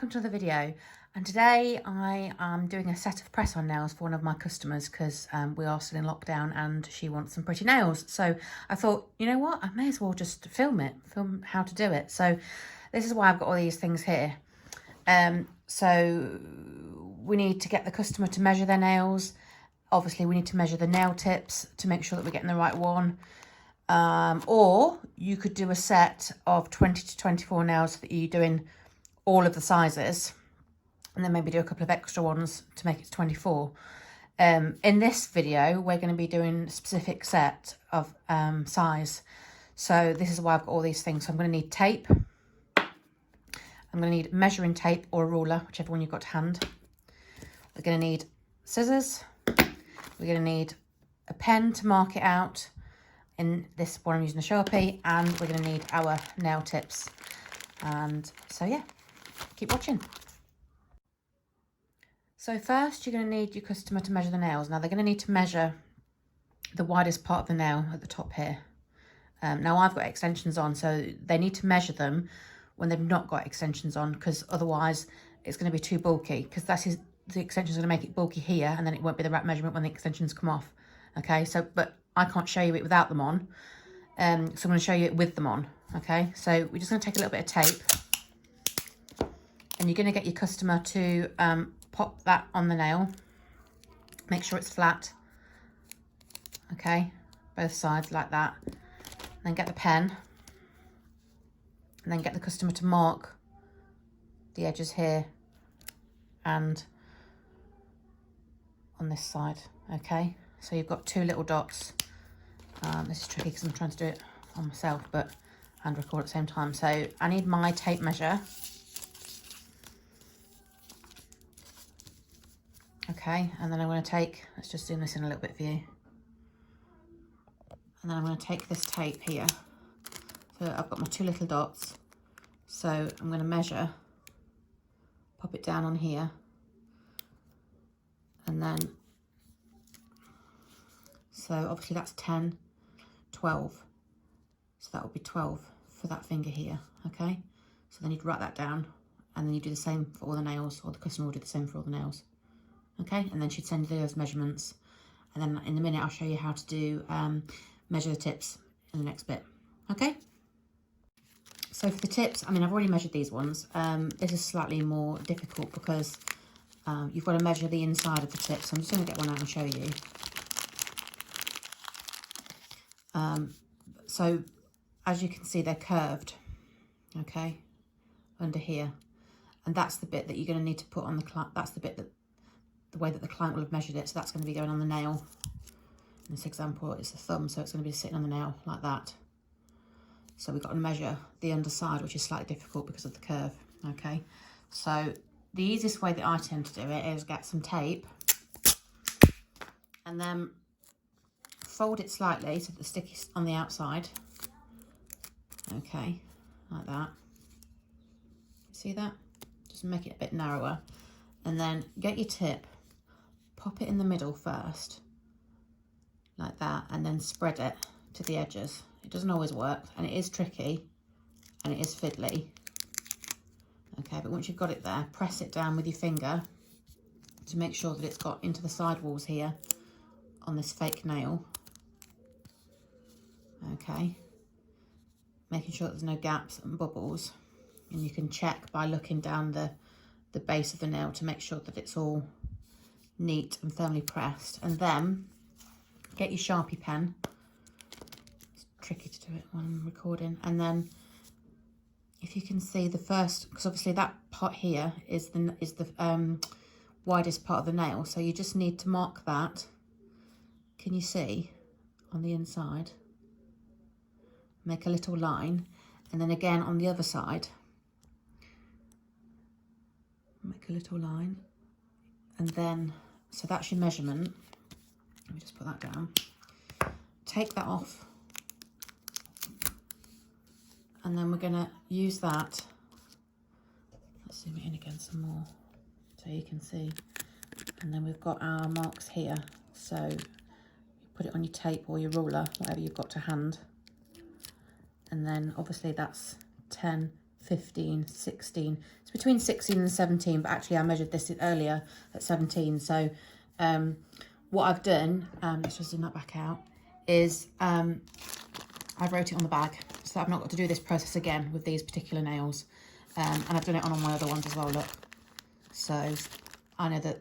welcome to the video. And today I am doing a set of press-on nails for one of my customers because we are still in lockdown and she wants some pretty nails. So I thought, you know what, I may as well just film how to do it. So this is why I've got all these things here. So we need to get the customer to measure their nails. Obviously we need to measure the nail tips to make sure that we're getting the right one. Or you could do a set of 20 to 24 nails that you're doing all of the sizes, and then maybe do a couple of extra ones to make it 24. In this video, we're going to be doing a specific set of size. So this is why I've got all these things. So I'm going to need tape. I'm going to need measuring tape or a ruler, whichever one you've got to hand. We're going to need scissors. We're going to need a pen to mark it out. In this one, I'm using a Sharpie, and we're going to need our nail tips. And so, yeah, keep watching. So first, you're going to need your customer to measure the nails. Now, they're going to need to measure the widest part of the nail at the top here. Now, I've got extensions on, so they need to measure them when they've not got extensions on, because otherwise it's going to be too bulky, because the extension's going to make it bulky here, and then it won't be the right measurement when the extensions come off. Okay, so, but I can't show you it without them on, so I'm going to show you it with them on. Okay, so we're just going to take a little bit of tape, and you're going to get your customer to pop that on the nail. Make sure it's flat. Okay, both sides like that. Then get the pen, and then get the customer to mark the edges here and on this side. Okay, so you've got two little dots. This is tricky because I'm trying to do it on myself and record at the same time. So I need my tape measure. Okay, and then I'm going to take, let's just zoom this in a little bit for you. And then I'm going to take this tape here. So I've got my two little dots. So I'm going to measure, pop it down on here. And then, so obviously that's 10, 12. So that would be 12 for that finger here, okay? So then you'd write that down, and then you do the same for all the nails, or the customer will do the same for all the nails. Okay, and then she'd send you those measurements. And then in a minute, I'll show you how to do measure the tips in the next bit, okay? So for the tips, I mean, I've already measured these ones. This is slightly more difficult because you've got to measure the inside of the tip. So I'm just going to get one out and show you. So as you can see, they're curved, okay, under here. And that's the bit that you're going to need to put on the client. That's the bit that, the way that the client will have measured it. So that's going to be going on the nail. In this example, it's the thumb, so it's going to be sitting on the nail like that. So we've got to measure the underside, which is slightly difficult because of the curve, okay? So the easiest way that I tend to do it is get some tape and then fold it slightly so that the stick is on the outside. Okay, like that. See that? Just make it a bit narrower. And then get your tip, pop it in the middle first, like that, and then spread it to the edges. It doesn't always work, and it is tricky, and it is fiddly. Okay, but once you've got it there, press it down with your finger to make sure that it's got into the sidewalls here on this fake nail. Okay, making sure that there's no gaps and bubbles, and you can check by looking down the base of the nail to make sure that it's all neat and firmly pressed. And then get your Sharpie pen. It's tricky to do it when I'm recording. And then if you can see the first, because obviously that part here is the widest part of the nail, so you just need to mark that. Can you see on the inside? Make a little line, and then again on the other side, make a little line, and then, so that's your measurement. Let me just put that down. Take that off, and then we're gonna use that. Let's zoom it in again some more so you can see. And then we've got our marks here. So you put it on your tape or your ruler, whatever you've got to hand. And then obviously that's 10, 15, 16. It's between 16 and 17, but actually I measured this earlier at 17. So what I've done, let's just zoom that back out, is I wrote it on the bag, so I've not got to do this process again with these particular nails. And I've done it on all my other ones as well, look. So I know that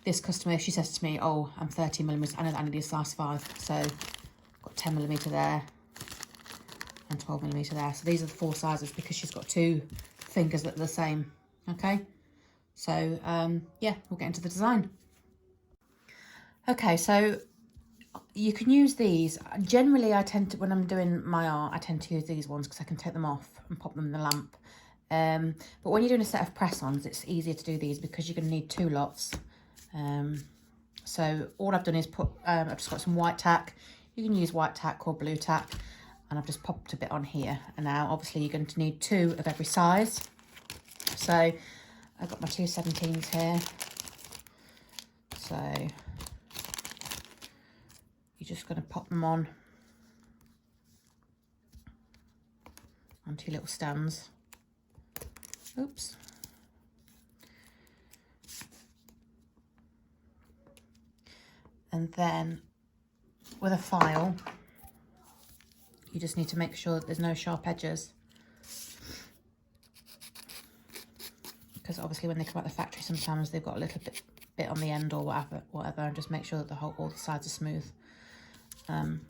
this customer, if she says to me, oh, I'm 30mm, I know that I need a size 5. So I've got 10mm there and 12mm there. So these are the 4 sizes because she's got 2 fingers that are the same. Okay, so yeah, we'll get into the design. Okay, so you can use these. Generally, I tend to, when I'm doing my art, I tend to use these ones because I can take them off and pop them in the lamp. But when you're doing a set of press-ons, it's easier to do these because you're going to need 2 lots. So all I've done is put, I've just got some white tack. You can use white tack or blue tack, and I've just popped a bit on here. And now obviously you're going to need 2 of every size. So I've got my 2 17s here. So you're just going to pop them on onto your little stands. Oops. And then with a file, you just need to make sure that there's no sharp edges, because obviously when they come out the factory, sometimes they've got a little bit on the end or whatever, and just make sure that all the sides are smooth. And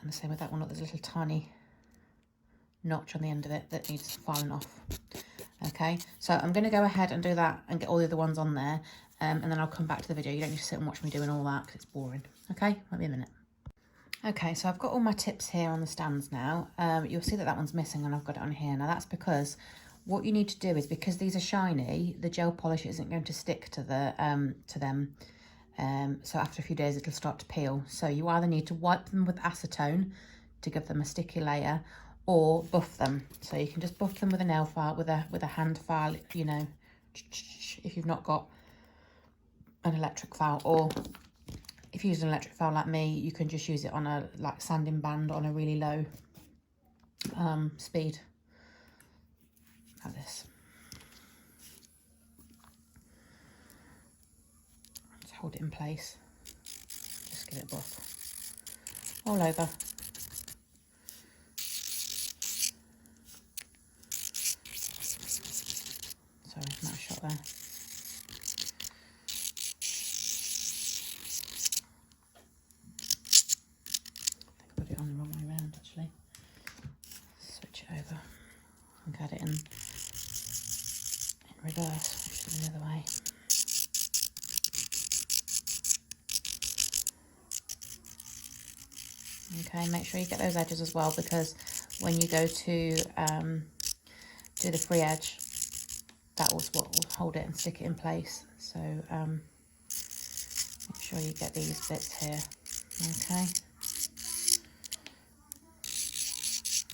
the same with that one. Look, there's a little tiny notch on the end of it that needs filing off. Okay, so I'm going to go ahead and do that and get all the other ones on there, and then I'll come back to the video. You don't need to sit and watch me doing all that because it's boring. Okay, won't be a minute. Okay, so I've got all my tips here on the stands now. You'll see that that one's missing and I've got it on here. Now that's because what you need to do is, because these are shiny, the gel polish isn't going to stick to them. So after a few days it'll start to peel. So you either need to wipe them with acetone to give them a sticky layer, or buff them. So you can just buff them with a nail file, with a hand file, you know, if you've not got an electric file, or if you use an electric file like me, you can just use it on a sanding band on a really low speed, like this. Just hold it in place, just give it a buff all over. Sorry, I'm out of shot there. Had it in reverse, which is the other way. Okay, make sure you get those edges as well, because when you go to do the free edge, that was what will hold it and stick it in place. So make sure you get these bits here. Okay.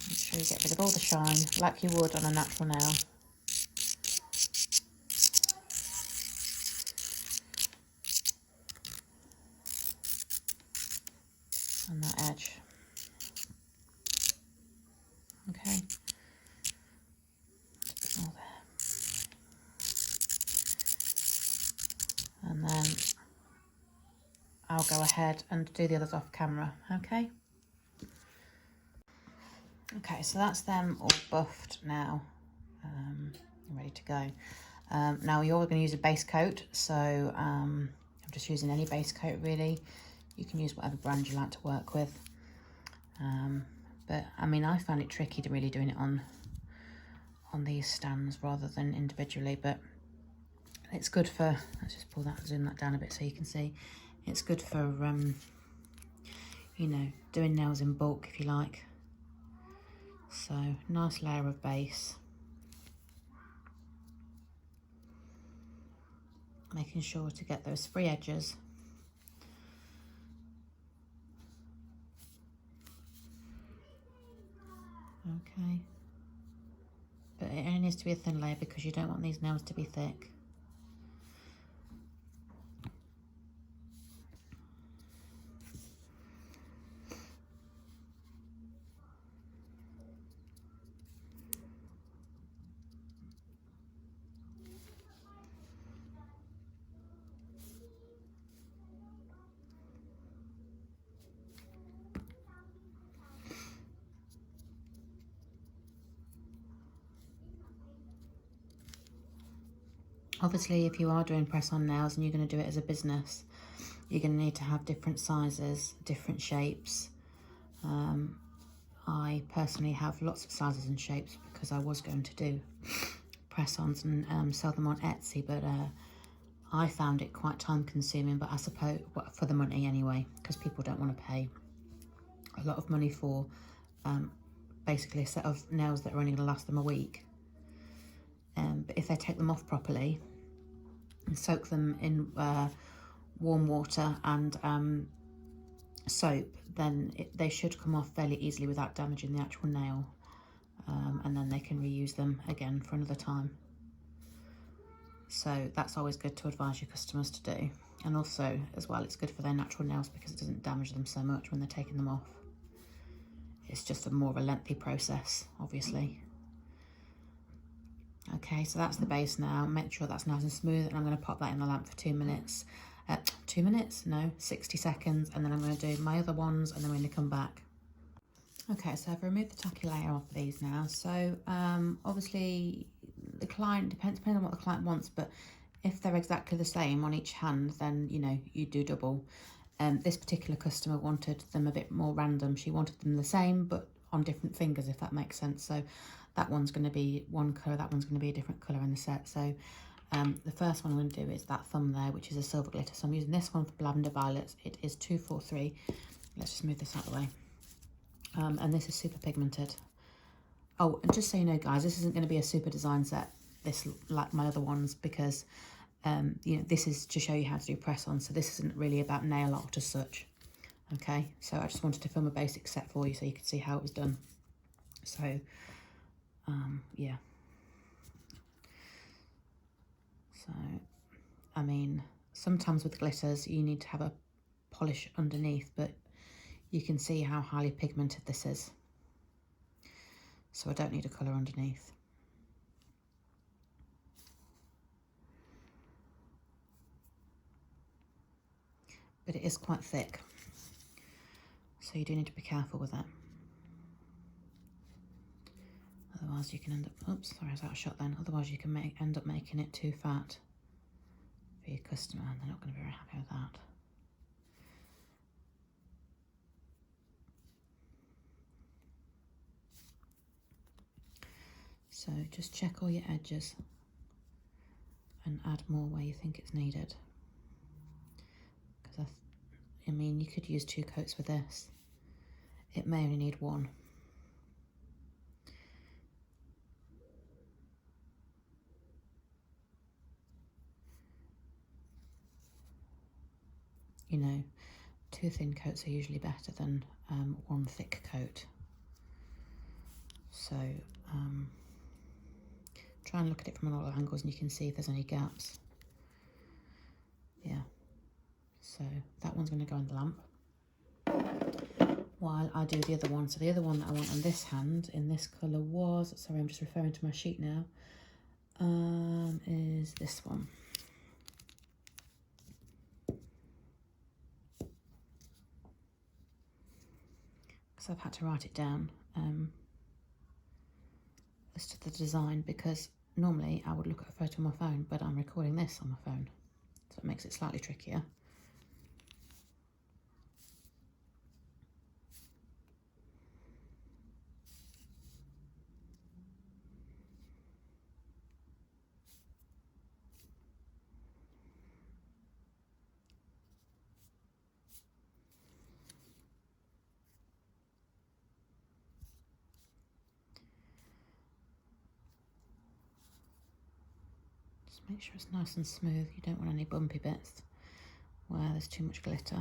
Make sure you get rid of all the shine, like you would on a natural nail. On that edge. Okay. Just a bit more there. And then I'll go ahead and do the others off camera, okay? Okay, so that's them all buffed now, ready to go. Now you're going to use a base coat, so I'm just using any base coat really. You can use whatever brand you like to work with. But I mean, I found it tricky to really doing it on these stands rather than individually, but it's good for, let's just pull that, zoom that down a bit so you can see. It's good for, you know, doing nails in bulk if you like. So, nice layer of base. Making sure to get those free edges. Okay. But it only needs to be a thin layer because you don't want these nails to be thick. Obviously, if you are doing press-on nails and you're going to do it as a business, you're going to need to have different sizes, different shapes. I personally have lots of sizes and shapes because I was going to do press-ons and sell them on Etsy, but I found it quite time consuming, but I suppose for the money anyway, because people don't want to pay a lot of money for basically a set of nails that are only going to last them a week. But if they take them off properly and soak them in warm water and soap, then they should come off fairly easily without damaging the actual nail, and then they can reuse them again for another time. So that's always good to advise your customers to do. And also, as well, it's good for their natural nails because it doesn't damage them so much when they're taking them off. It's just more of a lengthy process, obviously. Okay, so that's the base now. Make sure that's nice and smooth, and I'm going to pop that in the lamp for 2 minutes. 2 minutes? No, 60 seconds, and then I'm going to do my other ones, and then we're going to come back. Okay, so I've removed the tacky layer off these now. So obviously the client, depends on what the client wants, but if they're exactly the same on each hand, then, you know, you do double. This particular customer wanted them a bit more random. She wanted them the same, but on different fingers, if that makes sense. So that one's going to be one colour, that one's going to be a different colour in the set. So the first one I'm going to do is that thumb there, which is a silver glitter. So I'm using this one for Lavender Violets. It is 243. Let's just move this out of the way. And this is super pigmented. Oh, and just so you know, guys, this isn't going to be a super design set, this like my other ones, because you know, this is to show you how to do press on, so this isn't really about nail art as such. Okay, so I just wanted to film a basic set for you so you could see how it was done. So yeah, so I mean, sometimes with glitters you need to have a polish underneath, but you can see how highly pigmented this is, so I don't need a colour underneath. But it is quite thick, so you do need to be careful with it. Otherwise you can end up, oops, sorry, I was out of shot then. Otherwise you can end up making it too fat for your customer, and they're not going to be very happy with that. So just check all your edges and add more where you think it's needed. Because I mean, you could use 2 coats with this. It may only need 1. You know, 2 thin coats are usually better than 1 thick coat. So try and look at it from all angles and you can see if there's any gaps. Yeah, so that one's going to go in the lamp while I do the other one. So the other one that I want on this hand in this colour was, sorry, I'm just referring to my sheet now, is this one. Because I've had to write it down as to the design, because normally I would look at a photo on my phone, but I'm recording this on my phone, so it makes it slightly trickier. Just make sure it's nice and smooth. You don't want any bumpy bits where there's too much glitter.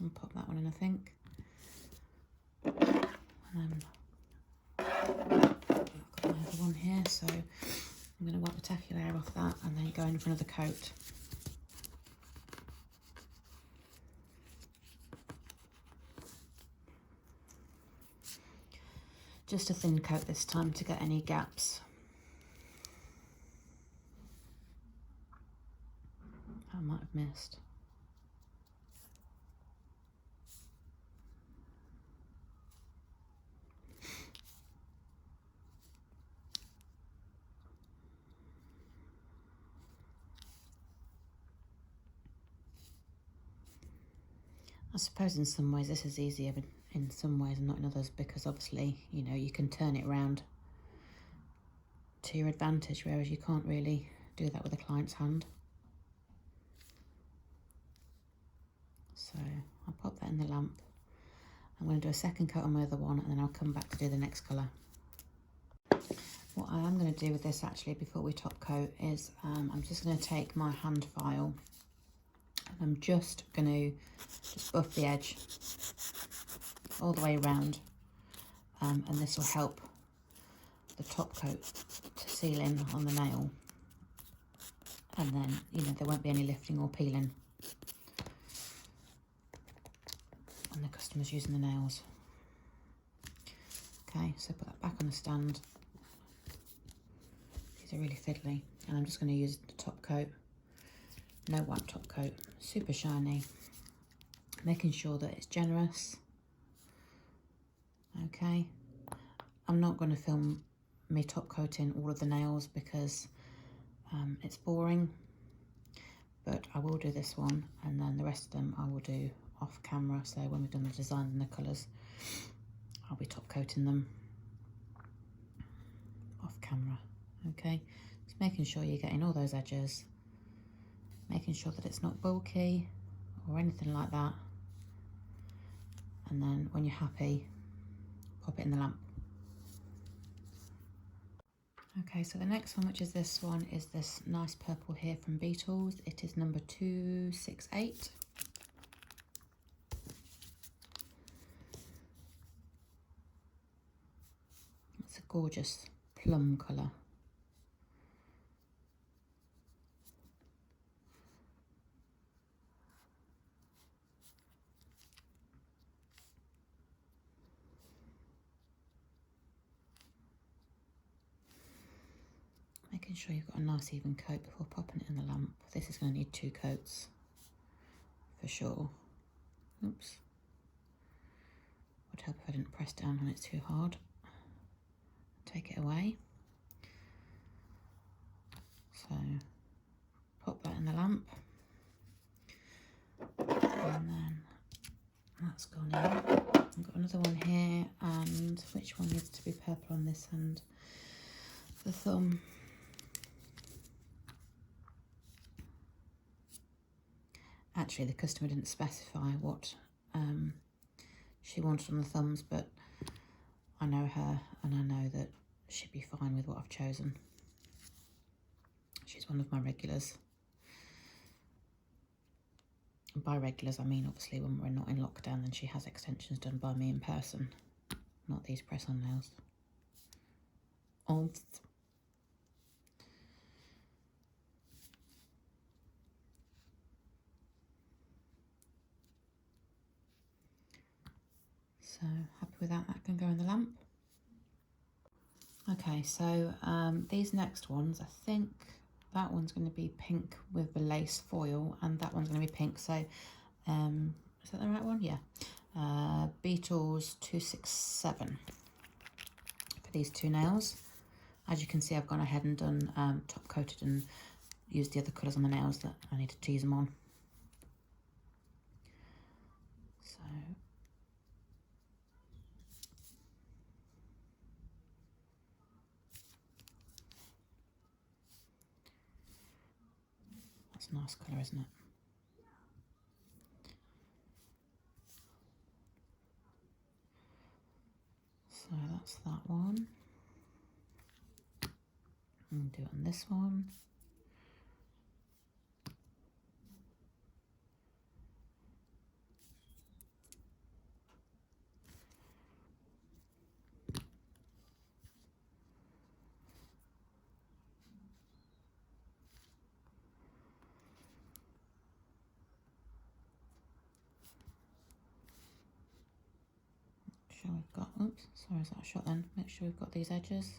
I'll pop that one in, I think. And then I've got my other one here, so I'm going to wipe the tacky layer off that and then go in for another coat. Just a thin coat this time to get any gaps. I might have missed. I suppose in some ways this is easier in some ways and not in others, because obviously, you know, you can turn it around to your advantage, whereas you can't really do that with a client's hand. So I'll pop that in the lamp. I'm going to do a second coat on my other one, and then I'll come back to do the next colour. What I am going to do with this actually before we top coat is I'm just going to take my hand file and I'm just going to buff the edge all the way around, and this will help the top coat to seal in on the nail, and then, you know, there won't be any lifting or peeling when the customer's using the nails. Okay, so put that back on the stand. These are really fiddly, and I'm just going to use the top coat, no white top coat, super shiny, making sure that it's generous. Okay, I'm not going to film me top coating all of the nails because it's boring, but I will do this one, and then the rest of them I will do off camera. So when we've done the design and the colours, I'll be top coating them off camera. Okay, just making sure you're getting all those edges, making sure that it's not bulky or anything like that, and then when you're happy, pop it in the lamp. Okay, so the next one, which is this one, is this nice purple here from Beetles. It is number 268. It's a gorgeous plum colour. Making sure you've got a nice even coat before popping it in the lamp. This is going to need 2 coats for sure. Oops. Would help if I didn't press down on it too hard. Take it away. So pop that in the lamp, and then that's gone in. I've got another one here, and which one needs to be purple on this end? The thumb. Actually, the customer didn't specify what she wanted on the thumbs, but I know her and I know that she'd be fine with what I've chosen. She's one of my regulars. And by regulars, I mean obviously when we're not in lockdown, then she has extensions done by me in person, not these press-on nails. Old. So happy with that, that can go in the lamp. Okay, so these next ones, I think that one's going to be pink with the lace foil, and that one's going to be pink. So is that the right one? Yeah. Beetles 267 for these 2 nails. As you can see, I've gone ahead and done top coated and used the other colours on the nails that I needed to use them on. So that's a nice colour, isn't it? So that's that one. And do it on this one. Sure we've got, oops, sorry, is that a shot then? Make sure we've got these edges.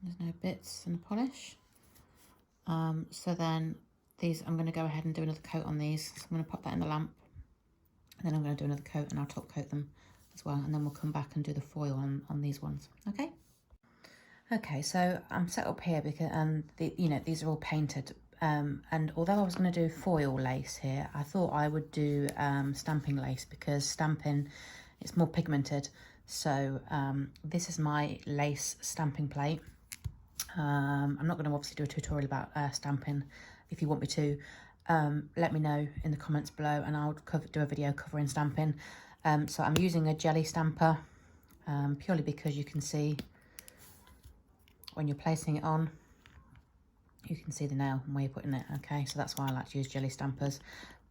There's no bits and a polish. So then these, I'm going to go ahead and do another coat on these. So I'm going to pop that in the lamp, and then I'm going to do another coat and I'll top coat them as well. And then we'll come back and do the foil on these ones. Okay. Okay, so I'm set up here because, you know, these are all painted And although I was going to do foil lace here, I thought I would do stamping lace, because stamping, it's more pigmented. So this is my lace stamping plate. I'm not going to obviously do a tutorial about stamping. If you want me to, let me know in the comments below, and I'll do a video covering stamping. So I'm using a jelly stamper, purely because you can see when you're placing it on, you can see the nail and where you're putting it. Okay, so that's why I like to use jelly stampers,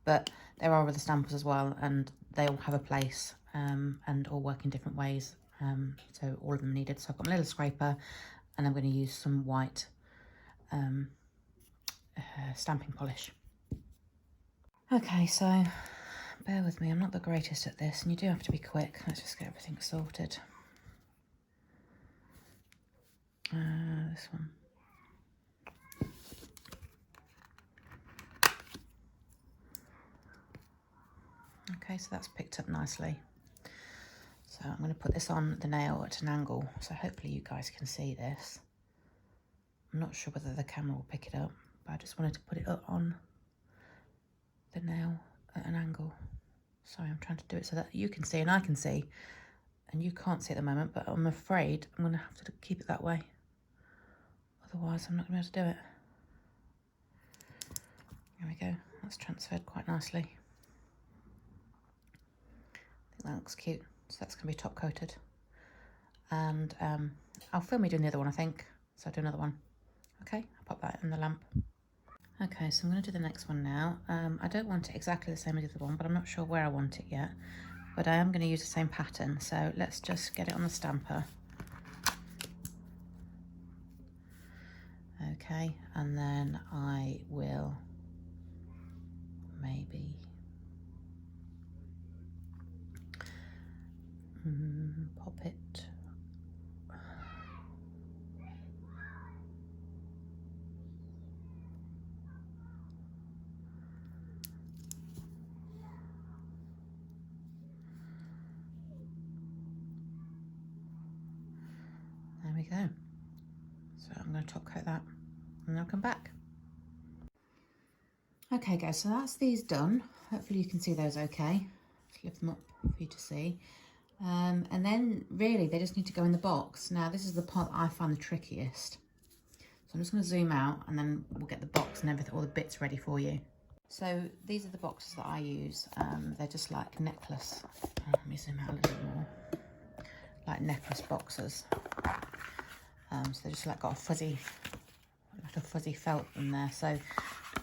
but there are other stampers as well, and they all have a place, and all work in different ways, so all of them are needed. So I've got my little scraper, and I'm going to use some white stamping polish. Okay, so bear with me, I'm not the greatest at this, and you do have to be quick. Let's just get everything sorted. This one. Okay, so that's picked up nicely. So I'm going to put this on the nail at an angle, so hopefully you guys can see this. I'm not sure whether the camera will pick it up, but I just wanted to put it up on the nail at an angle. Sorry, I'm trying to do it so that you can see and I can see, and you can't see at the moment, but I'm afraid I'm going to have to keep it that way. Otherwise, I'm not going to be able to do it. There we go. That's transferred quite nicely. I think that looks cute. So that's going to be top coated. And I'll film me doing the other one, I think. So I'll do another one. Okay, I'll pop that in the lamp. Okay, so I'm going to do the next one now. I don't want it exactly the same as the other one, but I'm not sure where I want it yet. But I am going to use the same pattern. So let's just get it on the stamper. Okay, and then I will maybe pop it. There we go. So I'm going to top coat that, and I'll come back. Okay guys, so that's these done. Hopefully you can see those okay. Let's lift them up for you to see. And then really they just need to go in the box. Now this is the part that I find the trickiest. So I'm just going to zoom out, and then we'll get the box and everything, all the bits ready for you. So these are the boxes that I use. They're just like necklace. Let me zoom out a little bit more. Like necklace boxes. So they just like got a fuzzy felt in there. So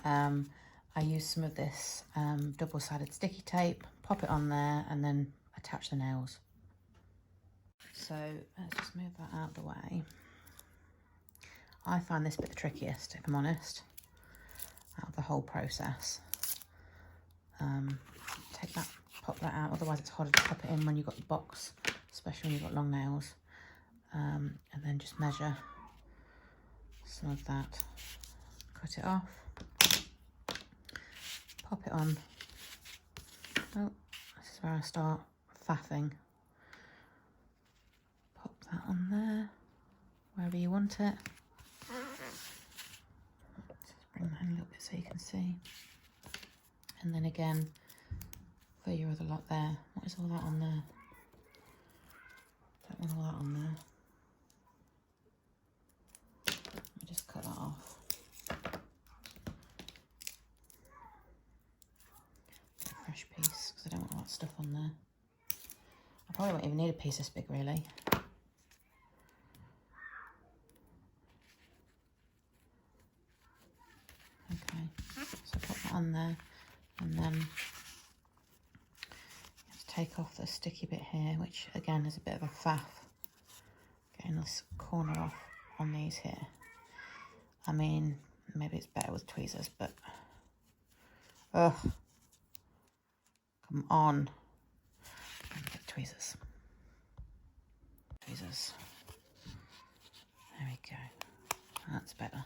I use some of this double-sided sticky tape, pop it on there, and then attach the nails. So let's just move that out of the way. I find this bit the trickiest, if I'm honest, out of the whole process. Take that, pop that out, otherwise it's harder to pop it in when you've got the box, especially when you've got long nails. And then just measure some of that, cut it off, pop it on. Oh, this is where I start faffing. Pop that on there, wherever you want it. Just bring that in a little bit so you can see. And then again, for your other lot there, what is all that on there? Don't want all that on there. Let me just cut that off. A fresh piece, because I don't want all that stuff on there. I probably won't even need a piece this big, really. Okay, so put that on there, and then you have to take off the sticky bit here, which again is a bit of a faff, getting this corner off on these here. I mean, maybe it's better with tweezers, but ugh, come on. Get tweezers. Tweezers. There we go. That's better.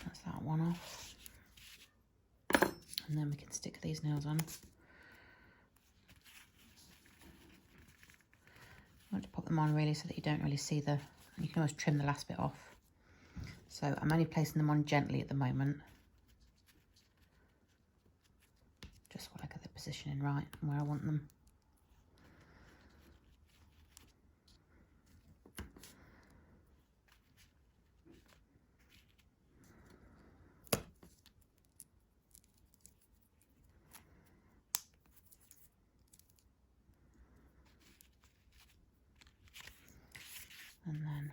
That's that one off. And then we can stick these nails on. I want to pop them on really so that you don't really see the, and you can always trim the last bit off. So I'm only placing them on gently at the moment. Just while I get the positioning right and where I want them. And then,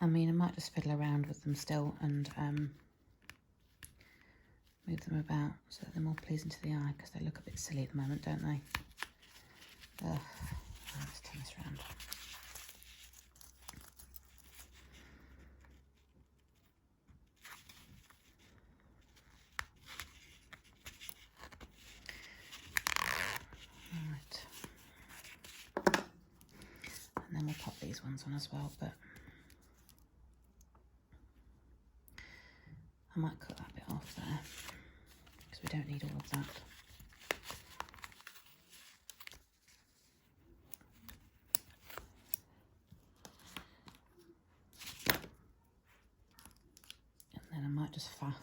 I mean, I might just fiddle around with them still and move them about so that they're more pleasing to the eye, because they look a bit silly at the moment, don't they? Ugh. Let's turn this around. Right. And then we'll pop these ones on as well, but I might cut that bit off there because we don't need all of that. And then I might just faff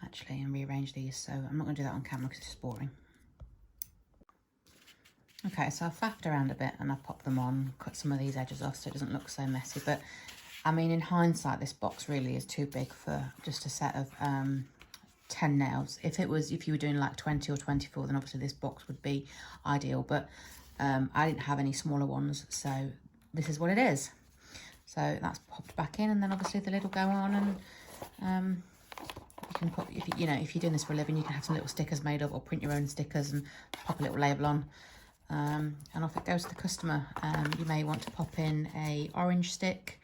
actually and rearrange these, so I'm not going to do that on camera because it's just boring. Okay, so I've faffed around a bit and I've popped them on, cut some of these edges off so it doesn't look so messy, but I mean, in hindsight, this box really is too big for just a set of 10 nails. If you were doing like 20 or 24, then obviously this box would be ideal, but I didn't have any smaller ones, so this is what it is. So that's popped back in, and then obviously the lid will go on, and you can put, if you're doing this for a living, you can have some little stickers made up or print your own stickers and pop a little label on. And off it goes to the customer. You may want to pop in a orange stick,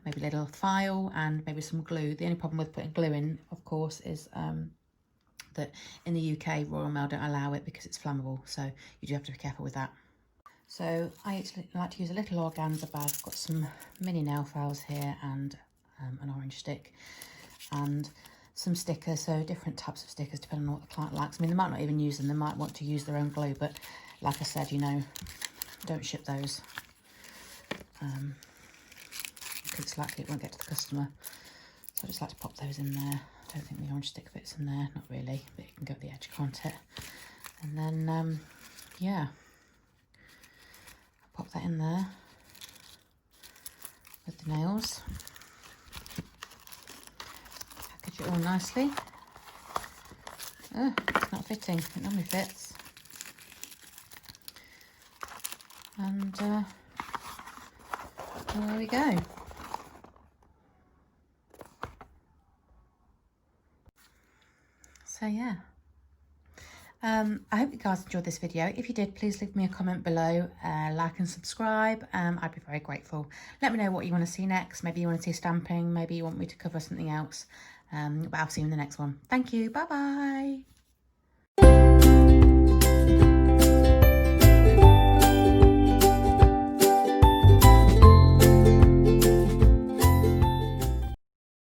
maybe a little file, and maybe some glue. The only problem with putting glue in, of course, is that in the UK, Royal Mail don't allow it because it's flammable, so you do have to be careful with that. So I actually like to use a little organza bag. I've got some mini nail files here and an orange stick and some stickers, so different types of stickers depending on what the client likes. I mean, they might not even use them, they might want to use their own glue, but like I said, don't ship those. It's likely it won't get to the customer. So I just like to pop those in there. I don't think the orange stick fits in there, not really, but it can go at the edge, can't it? And then, yeah, pop that in there with the nails. Package it all nicely. Oh, it's not fitting, it normally fits. And there we go. So yeah, I hope you guys enjoyed this video. If you did, please leave me a comment below, like and subscribe. I'd be very grateful. Let me know what you want to see next. Maybe you want to see stamping, maybe you want me to cover something else, but I'll see you in the next one. Thank you, bye bye.